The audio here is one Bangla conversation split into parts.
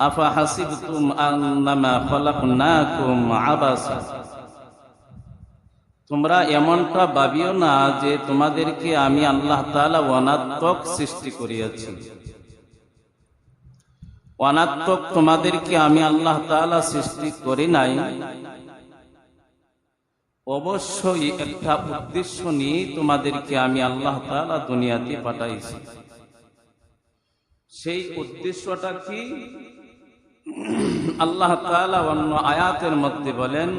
আফা হাসিবতুম আন্নামা খলাকনাকুম আবাসা, তোমরা এমনটা ভাবিও না যে তোমাদেরকে আমি আল্লাহ তাআলা অনাত্মক সৃষ্টি করিয়াছি। অনাত্মক তোমাদেরকে আমি আল্লাহ তাআলা সৃষ্টি করি নাই। অবশ্যই একটা উদ্দেশ্য নিয়ে তোমাদেরকে আমি আল্লাহ তাআলা দুনিয়াতে পাঠাইছি। সেই উদ্দেশ্যটা কি? আল্লাহ তাআলা অন্য আয়াতের মধ্যে বলেন,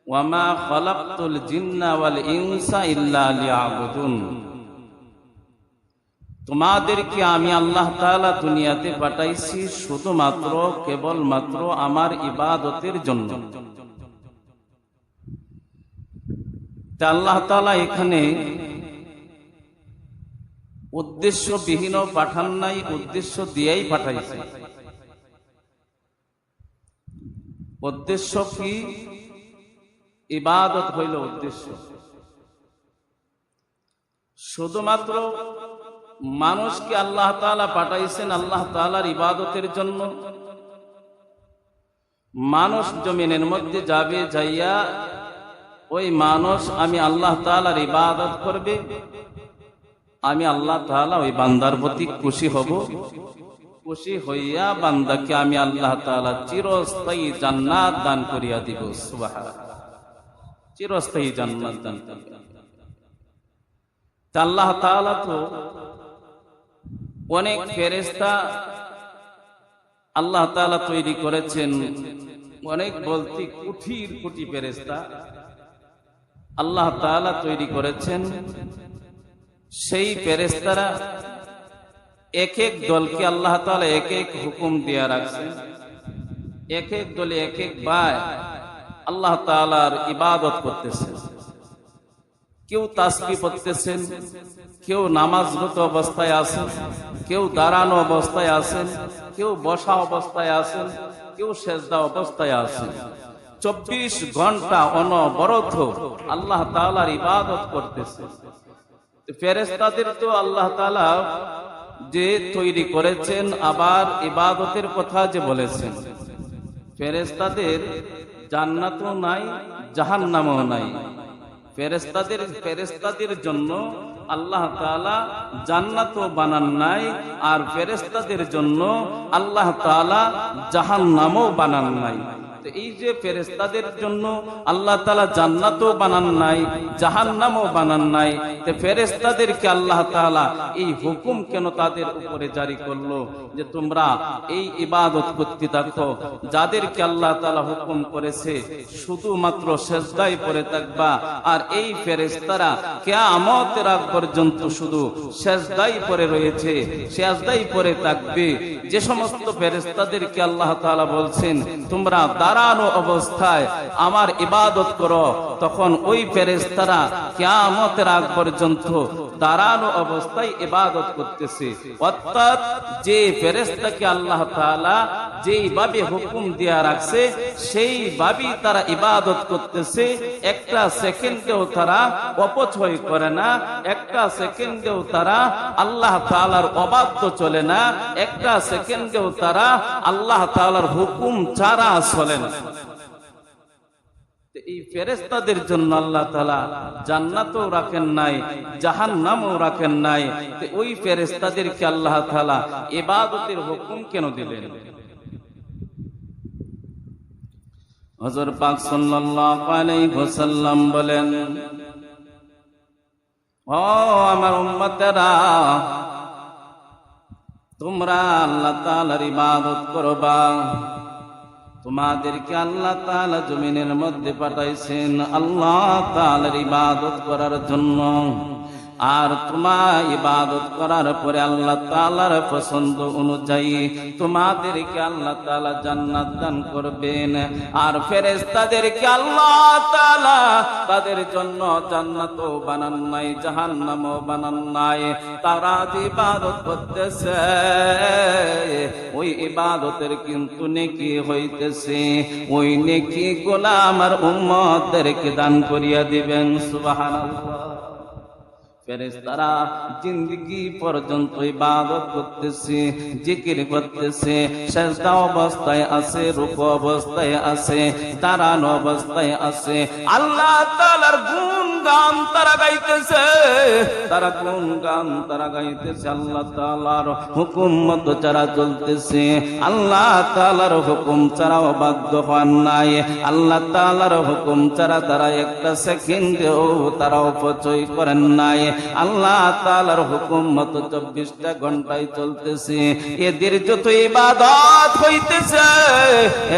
ওয়ামা খালাকতুল জিন্না ওয়াল ইনসা ইল্লা লিয়াবুদুন, তোমাদেরকে আমি আল্লাহ তাআলা দুনিয়াতে পাঠাইছি শুধুমাত্র কেবলমাত্র আমার ইবাদতের জন্য। তা আল্লাহ তাআলা এখানে উদ্দেশ্যবিহীন পাঠান নাই, উদ্দেশ্য দিয়েই পাঠাইছে। উদ্দেশ্য কি? ইবাদত হইল উদ্দেশ্য। শুধুমাত্র মানুষকে আল্লাহ তাআলা পাঠাইছেন আল্লাহ তাআলার ইবাদতের জন্য। মানুষ জমিনের মধ্যে যাবে, যাইয়া ওই মানুষ আমি আল্লাহ তাআলার ইবাদত করবে, আমি আল্লাহ তাআলা ওই বান্দার প্রতি খুশি হব। খুশি হইয়া বান্দাকে আমি আল্লাহ তাআলা চিরস্থায়ী জান্নাত দান করিয়া দিব। সুবহানাল্লাহ, চিরস্থায়ী জান্নাত দান করিয়া। আল্লাহ তাআলা তো অনেক ফেরেশতা আল্লাহ তাআলা তৈরি করেছেন, অনেক বলতে কোটির কোটি ফেরেশতা আল্লাহ তাআলা তৈরি করেছেন। সেই ফেরেশতারা এক এক দলকে আল্লাহ তাআলা এক এক হুকুম দিয়া রাখছেন। এক এক দলে এক এক ভাই আল্লাহ তাআলার ইবাদত করতেছেন। কেউ তাসবিহ পড়তেছেন, কেউ নামাজরত অবস্থায় আছেন, কেউ দাঁড়ানো অবস্থায় আছেন, কেউ বসা অবস্থায় আছেন, কেউ সেজদা অবস্থায় আছেন। 24 ঘন্টা অনবরত আল্লাহ তাআলার ইবাদত করতেছে। ফেরেশতাদের তো আল্লাহ তাআলা যে তৈরি করেছেন, আবার ইবাদতের কথা যে বলেছেন, ফেরেশতাদের জান্নাতও নাই, জাহান্নামও নাই। ফেরেশতাদের জন্য আল্লাহ তাআলা জান্নাতও বানান নাই, আর ফেরেশতাদের জন্য আল্লাহ তাআলা জাহান্নামও বানান নাই। এই যে ফেরেশতাদের জন্য আল্লাহ তাআলা জান্নাতও বানান নাই, জাহান্নামও বানান নাই, তো ফেরেশতাদেরকে আল্লাহ তাআলা এই হুকুম কেন তাদের উপরে জারি করলো যে তোমরা এই ইবাদত করতে থাকো? যাদেরকে আল্লাহ তাআলা হুকুম করেছে শুধুমাত্র সেজদায় পড়ে থাকবা, আর এই ফেরেশতারা কিয়ামতের আগ পর্যন্ত শুধু সেজদায় পড়ে রয়েছে, সেজদায় পড়ে থাকবে। যে সমস্ত ফেরেশতাদেরকে আল্লাহ তাআলা বলছেন তোমরা দাঁড়ানো অবস্থায় আমার ইবাদত করো, তখন ওই ফেরেশতারা কিয়ামতের আগ পর্যন্ত দাঁড়ানো অবস্থায় ইবাদত করতেছে। অর্থাৎ যে ফেরেশতাকে আল্লাহ তাআলা যেইভাবে হুকুম দিয়া রাখছে সেইভাবেই তারা ইবাদত করতেছে। একটা সেকেন্ডেও তারা অপচয় করে না, একটা সেকেন্ডেও তারা আল্লাহ তাআলার অবাধ্য চলে না, একটা সেকেন্ডেও তারা আল্লাহ তাআলার হুকুম ছাড়া চলে না। এই ফেরেশতাদের জন্য আল্লাহ তাআলা জান্নাতও রাখেন নাই, জাহান্নামও রাখেন নাই। ওই ফেরেশতাদেরকে আল্লাহ তাআলা ইবাদতের হুকুম কেন দিলেন? হযরত পাক সাল্লাল্লাহু আলাইহি ওয়াসাল্লাম বলেন, ও আমার উম্মতেরা, তোমরা আল্লাহ তাআলার ইবাদত করবা। তোমাদেরকে আল্লাহ তাআলা জমিনের মধ্যে পাঠাইছেন আল্লাহ তাআলার ইবাদত করার জন্য। আর তোমার ইবাদত করার পরে আল্লাহ তাআলার পছন্দ অনুযায়ী তোমাদেরকে আল্লাহ তাআলা জান্নাত দান করবেন। আর ফেরেশতাদেরকে আল্লাহ তাআলা তাদের জন্য জান্নাতও বানান নাই, জাহান্নামও বানান নাই। তারা যে ইবাদত করতেছে ওই ইবাদতের কিন্তু নেকি হইতেছে, ওই নেকি গুলা আমার উম্মতদেরকে দান করিয়া দিবেন। সুবহানাল্লাহ। ফেরেশতারা জিন্দেগি পর্যন্ত ইবাদত করতেছে, জিকির করতেছে, সিজদা অবস্থায় আছে, রুকু অবস্থায় আছে, দাঁড়ানো অবস্থায় আছে। আল্লাহ তাআলার গুণগান তারা গাইতেছে, তারা গুণগান তারা গাইতেছে। আল্লাহ তাআলার হুকুম মতো যারা চলতেছে, আল্লাহ তাআলার হুকুম ছাড়া অবাধ্য হন নাই, আল্লাহ তাআলার হুকুম ছাড়া তারা একটা সেকেন্ডও তারা অপচয় করেন নাই। আল্লাহ তাআলার হুকুম মতো 24টা ঘন্টায় চলতেছে। এদের যত ইবাদত হইতেছে,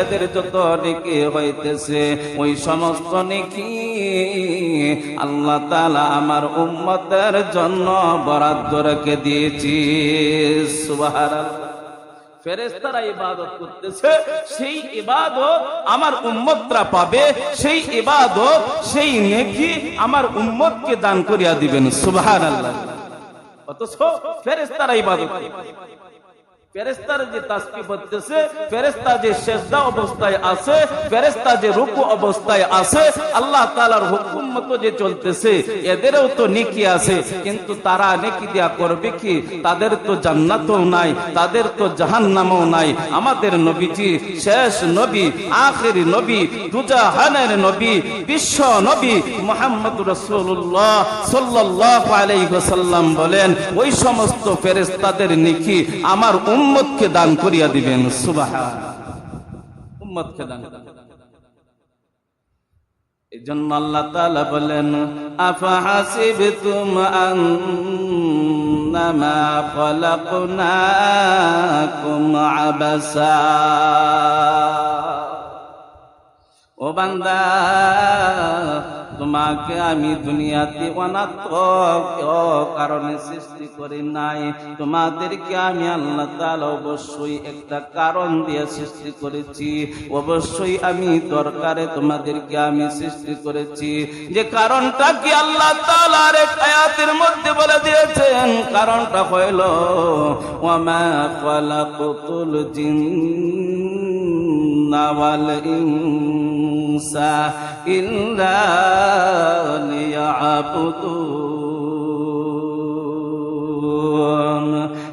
এদের যত নেকি হইতেছে, ওই সমস্ত নেকি আল্লাহ তাআলা আমার উম্মতের জন্য বরাদ্দ রেখে দিয়েছি। সুবহানাল্লাহ। ফেরেশতারা ইবাদত করতেছে, সেই ইবাদত আমার উম্মতরা পাবে, সেই ইবাদত সেই নেকি আমার উম্মতকে দান করিয়া দিবেন। সুবহানাল্লাহ। অথচ ফেরেশতারা ইবাদত করে, ফেরেশতারা যে তাসবিহ পড়তেছে, ফেরেশতা যে সিজদা অবস্থায় আছে, ফেরেশতা যে রুকু অবস্থায় আছে, আল্লাহ তাআলার হুকুম মতো যে চলতেছে, এদেরও তো নেকি আছে, কিন্তু তারা নেকি দিয়া করবে কি? তাদের তো জান্নাতও নাই, তাদের তো জাহান্নামও নাই। আমাদের নবীজি শেষ নবী, আখিরি নবী, দুজাহানের নবী, বিশ্ব নবী মুহাম্মদুর রাসূলুল্লাহ সাল্লাল্লাহু আলাইহি ওয়াসাল্লাম বলেন, ওই সমস্ত ফেরেশতাদের নেকি আমার উম্মতকে দান করিয়া দিবেন। সুবহানাল্লাহ। উম্মতকে দান। এজন্য আল্লাহ তাআলা বলেন, আফাহাসিবতুম আন্নামা খালাকনাকুম আবাসা। ও বান্দা, তোমাকে আমি দুনিয়াতে অনাথ কারণে সৃষ্টি করি নাই, তোমাদেরকে আমি আল্লাহ তাআলা অবশ্যই একটা কারণ দিয়ে সৃষ্টি করেছি। অবশ্যই আমি দরকারে তোমাদেরকে আমি সৃষ্টি করেছি। যে কারণটা কি আল্লাহ তাআলার এক আয়াতের মধ্যে বলে দিয়েছেন, কারণটা হইল ওয়ামা খালাকতুল জিন্না ওয়াল ইনসা ইল্লা লিয়াবুদুন।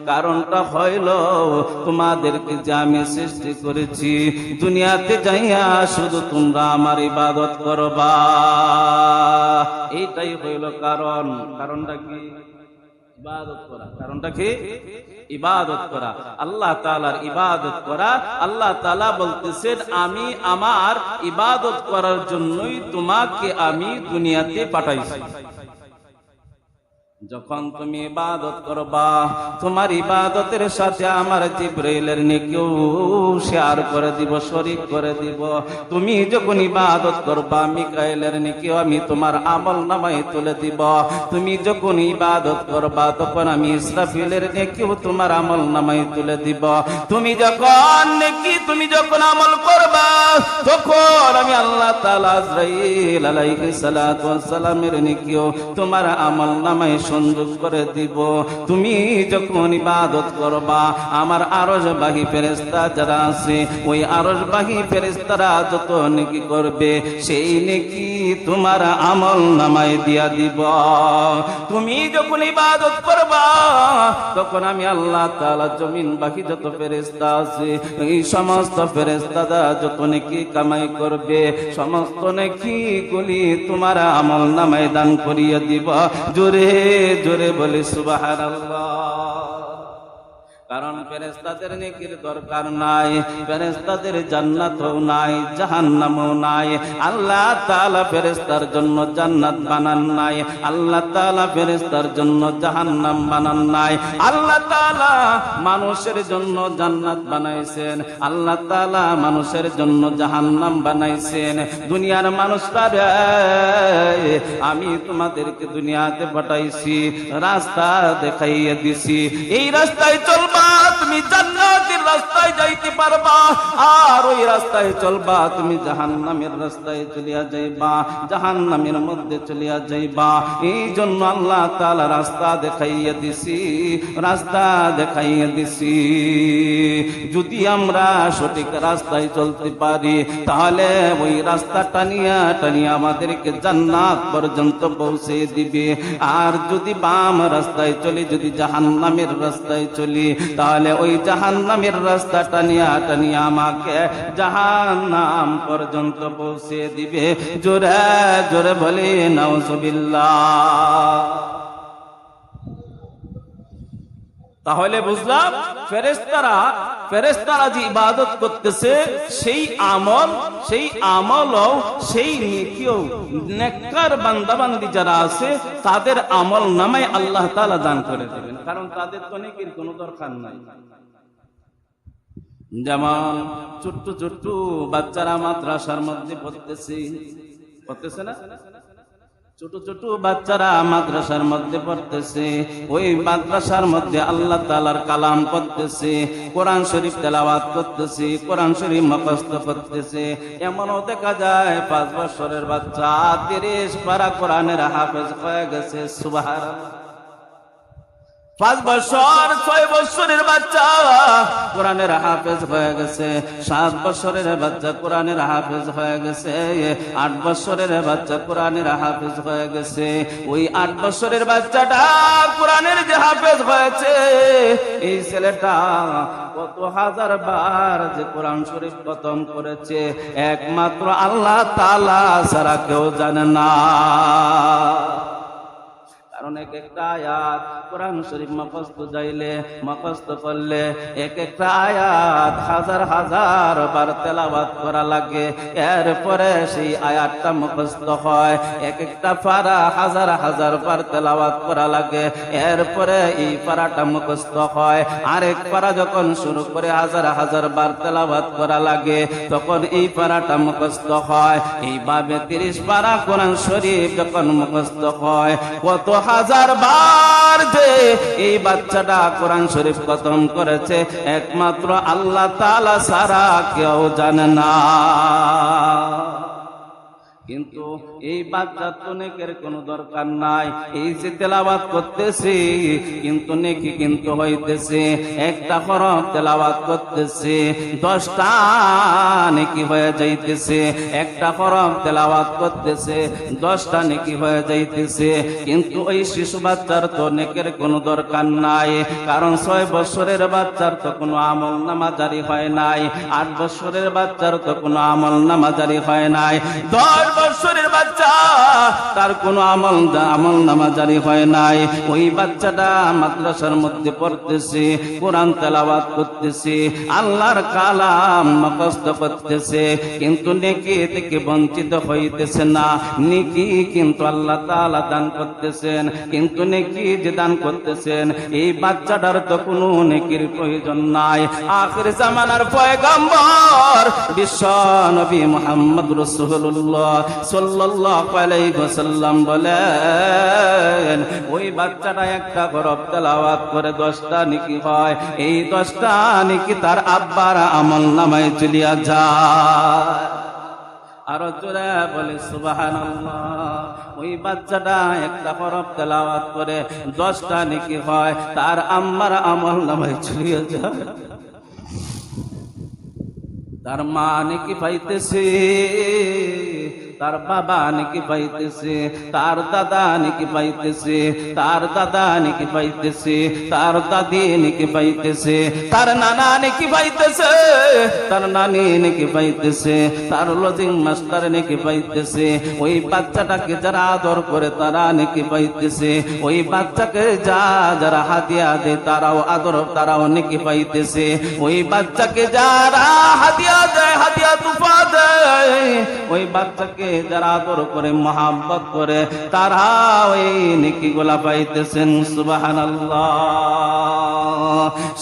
কারণটা হইল তোমাদেরকে যে আমি সৃষ্টি করেছি, দুনিয়াতে যাইয়া শুধু তোমরা আমার ইবাদত করবা, এইটাই হইল কারণ। কারণটা কি? ইবাদত করা। কারণটা কি? ইবাদত করা, আল্লাহ তাআলার ইবাদত করা। আল্লাহ তাআলা বলতেছেন, আমি আমার ইবাদত করার জন্যই তোমাকে আমি দুনিয়াতে পাঠাইছি। যখন তুমি ইবাদত করবা, তোমার ইবাদতের সাথে আমার জিবরাইলের নেকিও শেয়ার করে দিব, শরীক করে দিব। তুমি যখন ইবাদত করবা, মিকাইলের নেকিও আমি তোমার আমলনামায় তুলে দিব। তুমি যখন ইবাদত করবা, তখন আমি ইসরাফিলের নেকিও তোমার আমলনামায় তুলে দিব। তুমি যখন নেকি, তুমি যখন আমল করবা, তখন আমি আল্লাহ তাআলা আজরাইল আলাইহিস সালাতু ওয়াস সালামের নেকিও তোমার আমলনামায় সংযোগ করে দিব। তুমি যখন ইবাদত করবা, আমার আরশবাহী ফেরেশতা যারা আছে, ওই আরশবাহী ফেরেশতারা যত নেকি করবে, সেই নেকি তোমার আমলনামায় দিয়া দিব। তুমি যখন ইবাদত করবা, তখন আমি আল্লাহ তাআলা জমিনবাহী যত ফেরেশতা আছে, এই সমস্ত ফেরেশতারা যত নেকি কামাই করবে, সমস্ত নেকি গুলি তোমার আমলনামায় দান করিয়ে দিব। জোরে জোরে বলি সুবহানাল্লাহ। কারণ ফেরেশতাদের নেকির দরকার নাই, ফেরেশতাদের জান্নাতও নাই, জাহান্নামও নাই। আল্লাহ তাআলা ফেরেশতার জন্য জান্নাত বানান নাই, আল্লাহ তাআলা ফেরেশতার জন্য জাহান্নাম বানান নাই। আল্লাহ তাআলা মানুষের জন্য জান্নাত বানাইছেন, আল্লাহ তাআলা মানুষের জন্য জাহান্নাম বানাইছেন। দুনিয়ার মানুষরা, আমি তোমাদেরকে দুনিয়াতে পাঠাইছি, রাস্তা দেখাইয়া দিছি, এই রাস্তায় চলবা, তুমি জান্নাতের রাস্তায় যাইতে পারবা, আর ওই রাস্তায় চলবা তুমি জাহান্নামের রাস্তায় চলিয়া যাইবা, জাহান্নামের মধ্যে চলিয়া যাইবা। এই জন্য আল্লাহ তাআলা রাস্তা দেখাইয়া দিছি, রাস্তা দেখাইয়া দিছি। যদি আমরা সঠিক রাস্তায় চলতে পারি তাহলে ওই রাস্তা টানিয়া টানিয়া আমাদেরকে জান্নাত পর্যন্ত পৌঁছে দিবে। আর যদি বাম রাস্তায় চলি, যদি জাহান্নামের রাস্তায় চলি, তাহলে ওই জাহান্নামের রাস্তা টানিয়া টানিয়া আমাকে জাহান্নাম পর্যন্ত পৌঁছে দিবে। জোরে জোরে বলি নাউজুবিল্লাহ। তাহলে বুঝলাম ফেরেশতারা যে ইবাদত করতেছে সেই আমলও সেই নেকিও নেককার বান্দাবান্দি যারা আছে তাদের আমল নামায় আল্লাহ তাআলা দান করে দেবেন, কারণ তাদের তো নেকির কোনো দরকার নাই। যেমন ছোট্ট ছোট্ট বাচ্চারা মাদ্রাসার মধ্যে পড়তেছে না, ছোট ছোট বাচ্চারা মাদ্রাসার মধ্যে পড়তেছে, ওই মাদ্রাসার মধ্যে আল্লাহ তাআলার কালাম পড়তেছে, কোরআন শরীফ তেলাওয়াত করতেছে, কোরআন শরীফ মুখস্থ করতেছে। এমনও দেখা যায় 5 বছরের বাচ্চা 30 পারা কোরআনের হাফেজ হয়ে গেছে। সুবহানাল্লাহ। 5 বছর 6 বছরের বাচ্চা কোরআনের হাফেজ হয়ে গেছে, 7 বছরের বাচ্চা কোরআনের হাফেজ হয়ে গেছে, 8 বছরের বাচ্চা কোরআনের হাফেজ হয়ে গেছে। ওই 8 বছরের বাচ্চাটা কোরআনের যে হাফেজ হয়েছে, এই ছেলেটা কত হাজার বার যে কোরআন শরীফ খতম করেছে একমাত্র আল্লাহ তাআলা ছাড়া কেউ জানে না। কারণ এক একটা আয়াত কোরআন শরীফ মুখস্থ করলে এক একটা আয়াত হাজার হাজার বার তেলাওয়াত করা লাগে, এরপরে সেই আয়াতটা মুখস্থ হয়। এক একটা পারা হাজার হাজার বার তেলাওয়াত করা লাগে, এরপরে এই পারাটা মুখস্থ হয়। আরেক পারা যখন শুরু করে হাজার হাজার বার তেলাওয়াত করা লাগে, তখন এই পারাটা মুখস্থ হয়। এইভাবে 30 পারা কোরআন শরীফ যখন মুখস্থ হয়, কত হাজার বার যে এই বাচ্চাটা কোরআন শরীফ খতম করেছে একমাত্র আল্লাহ তাআলা ছাড়া কেউ জানে না। কিন্তু এই বাচ্চার তো নেকের কোনো দরকার নাই, এই যে তেলাওয়াত করতেছি কিন্তু নেকি কিন্তু হইতেছে। একটা হরফ তেলাওয়াত করতেছে 10টা নেকি হয়ে যাইতেছে, একটা হরফ তেলাওয়াত করতেছে 10টা নেকি হয়ে যাইতেছে। কিন্তু ওই শিশু বাচ্চার তো নেকের কোনো দরকার নাই, কারণ 6 বছরের বাচ্চার তো কোনো আমল নামা জারি হয় নাই, 8 বছরের বাচ্চার তো কোনো আমল নামা জারি হয় নাই, 10 বছরের বাচ্চা তার কোনো আমল নামা জারি হয় নাই। ওই বাচ্চাটা মাদ্রাসার মধ্যে পড়তেছে, কোরআন তেলাওয়াত করতেছে, আল্লাহর কালাম মুখস্থ করতেছে, কিন্তু নেকি থেকে বঞ্চিত হইতেছে না। নেকি কিন্তু আল্লাহ তাআলা দান করতেছেন, কিন্তু নেকি যে দান করতেছেন এই বাচ্চাটার তো কোনো নেকির প্রয়োজন নাই। আখির জামানার পয়গম্বর বিশ্ব নবী মুহাম্মদ রাসূলুল্লাহ সাল্লাল্লাহু আলাইহি ওয়াসাল্লাম বলেন, ওই বাচ্চাটা একটা হরফ তেলাওয়াত করে 10টা নেকি হয়, এই 10টা নেকি তার আব্বার আমলনামায় চলিয়া যায়। আরো জোরে বলে সুবহানাল্লাহ। ওই বাচ্চাটা একটা হরফ তেলাওয়াত করে 10টা নেকি হয়, তার আম্মার আমলনামায় চলিয়া যায়। তার মা নেকি পাইতেছে, তার বাবা নাকি পাইতেছে, তার দাদা নাকি পাইতেছে, তার দাদা নাকি পাইতেছে, তার দাদি নাকি পাইতেছে, তার নানা নাকি পাইতেছে, তার নানি নাকি পাইতেছে, তার লজিং মাস্টার নাকি পাইতেছে। ওই বাচ্চাটাকে যারা আদর করে তারা নাকি পাইতেছে, ওই বাচ্চাকে যারা হাদিয়া দেয় তারাও আদর, তারাও নাকি পাইতেছে। ওই বাচ্চাকে যারা হাদিয়া দেয়, হাদিয়া তুফা দেয়, ওই বাচ্চাকে যারা আদর করে মহাব্বত করে তারা ওই নেকি গুলা পাইতেছেন। সুবহানাল্লাহ।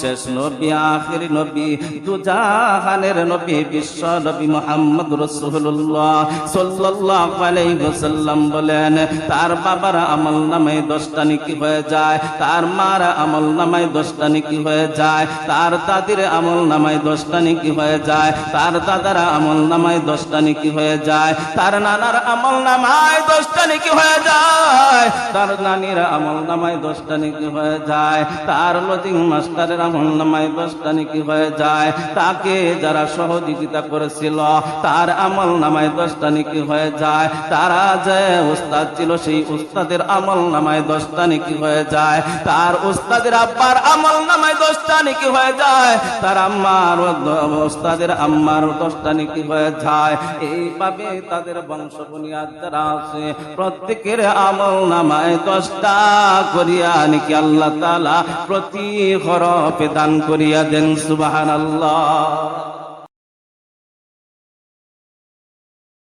শেষ নবী আখির নবী দুজাহানের নবী বিশ্ব নবী মুহাম্মদ রাসূলুল্লাহ সাল্লাল্লাহু আলাইহি ওয়াসাল্লাম বলেন, তার বাবার আমল নামায় 10টা নেকি হয়ে যায়, তার মার আমল নামায় 10টা নেকি হয়ে যায়, তার দাদির আমল নামায় 10টা নেকি হয়ে যায়, তার দাদার আমল নামায় 10টা নেকি হয়ে যায়, তার নানার আমল নামায় 10টা নেকি হয়ে যায়, তার নানির আমল নামায় 10টা নেকি হয়ে যায়, তার লজিং মাস্টারের আমল নামায় 10টা নেকি হয়ে যায়, তাকে যারা সহযোগিতা করেছিল তার আমল নামায় 10টা নেকি হয়ে যায়, তারা যে উস্তাদ ছিল সেই উস্তাদের আমল নামায় 10টা নেকি হয়ে যায়, তার উস্তাদের আব্বার আমল নামায় 10টা নেকি হয়ে যায়, তার আম্মার উস্তাদের আম্মার 10টা নেকি হয়ে যায়। এইভাবে তাদের বংশ বুনিয়াদ যারা আছে প্রত্যেকের আমল নামায় 10টা করিয়া নাকি আল্লাহ তাআলা প্রতি হরফে দান করিয়া দেন। সুবহানাল্লাহ।